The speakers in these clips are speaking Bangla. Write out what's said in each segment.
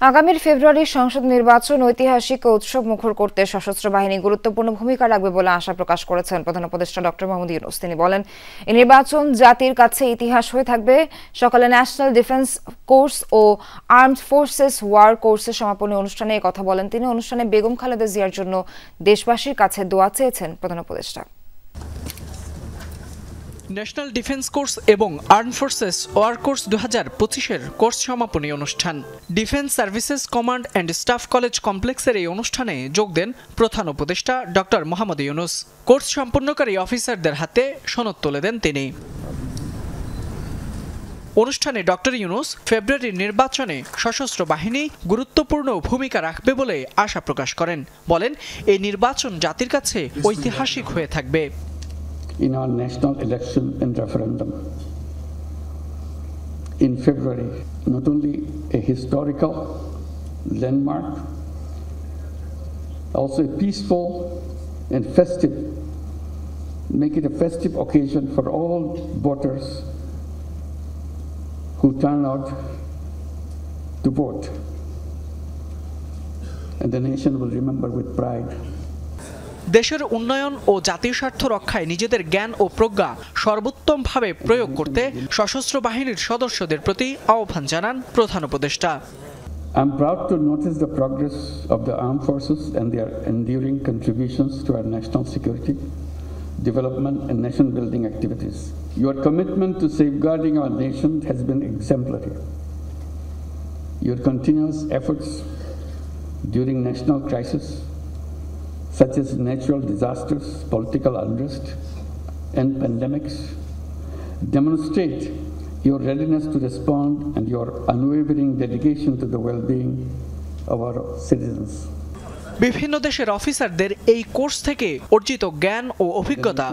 আগামীর ফেব্রুয়ারির সংসদ নির্বাচন ঐতিহাসিক ও উৎসব মুখর করতে সশস্ত্র বাহিনী গুরুত্বপূর্ণ ভূমিকা রাখবে বলে আশা প্রকাশ করেছেন প্রধান উপদেষ্টা ডক্টর মোহাম্মদ ইউনূস। তিনি বলেন, এই নির্বাচন জাতির কাছে ইতিহাস হয়ে থাকবে। সকালে ন্যাশনাল ডিফেন্স কোর্স ও আর্মড ফোর্সেস ওয়ার কোর্সের সমাপনী অনুষ্ঠানে এই কথা বলেন তিনি। অনুষ্ঠানে বেগম খালেদা জিয়ার জন্য দেশবাসীর কাছে দোয়া চেয়েছেন প্রধান উপদেষ্টা। ন্যাশনাল ডিফেন্স কোর্স এবং আর্ম ফোর্সেস ওয়ার কোর্স 2025-এর কোর্স সমাপনী অনুষ্ঠান defence services command and staff college কমপ্লেক্সের এই অনুষ্ঠানে যোগ দেন প্রধান উপদেষ্টা ডক্টর মোহাম্মদ ইউনূস। কোর্স সম্পন্নকারী অফিসারদের হাতে সনদ তুলে দেন তিনি। অনুষ্ঠানে ডক্টর ইউনূস ফেব্রুয়ারির নির্বাচনে সশস্ত্র বাহিনী গুরুত্বপূর্ণ ভূমিকা রাখবে বলে আশা প্রকাশ করেন। বলেন, এই নির্বাচন জাতির কাছে ঐতিহাসিক হয়ে থাকবে। In our national election and referendum in February, not only a historical landmark, also a peaceful and festive, make it a festive occasion for all voters who turn out to vote. And the nation will remember with pride. দেশের উন্নয়ন ও জাতীয় স্বার্থ রক্ষায় নিজেদের জ্ঞান ও প্রজ্ঞা সর্বোত্তমভাবে প্রয়োগ করতে সশস্ত্র বাহিনীর সদস্যদের প্রতি আহ্বান জানান প্রধান উপদেষ্টা। I'm proud to notice the progress of the armed forces and their enduring contributions to our national security, development and nation building activities. Your commitment to safeguarding our nation has been exemplary. Your continuous efforts during national crisis such as natural disasters, political unrest, and pandemics, demonstrate your readiness to respond and your unwavering dedication to the well-being of our citizens. বিভিন্ন দেশের অফিসারদের এই কোর্স থেকে অর্জিত জ্ঞান ও অভিজ্ঞতা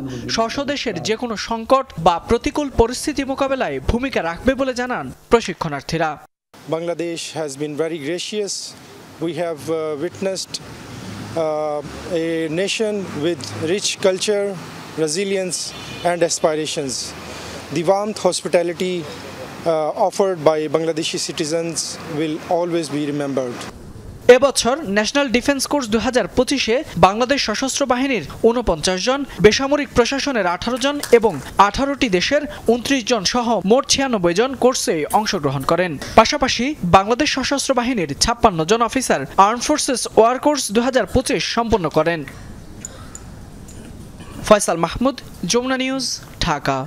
স্বদেশের যে কোনো সংকট বা প্রতিকূল পরিস্থিতি মোকাবেলায় ভূমিকা রাখবে বলে জানান প্রশিক্ষণার্থীরা। Bangladesh has been very gracious. We have witnessed a nation with rich culture, resilience and aspirations. The warmth hospitality offered by Bangladeshi citizens will always be remembered. এবছর ন্যাশনাল ডিফেন্স কোর্স 2025-এ বাংলাদেশ সশস্ত্র বাহিনীর 49 জন, বেসামরিক প্রশাসনের 18 জন এবং 18টি দেশের 29 জন সহ মোট 96 জন কোর্সে অংশগ্রহণ করেন। পাশাপাশি বাংলাদেশ সশস্ত্র বাহিনীর 56 জন officer arm forces war course 2025 সম্পন্ন করেন। ফয়সাল মাহমুদ, যমুনা নিউজ, ঢাকা।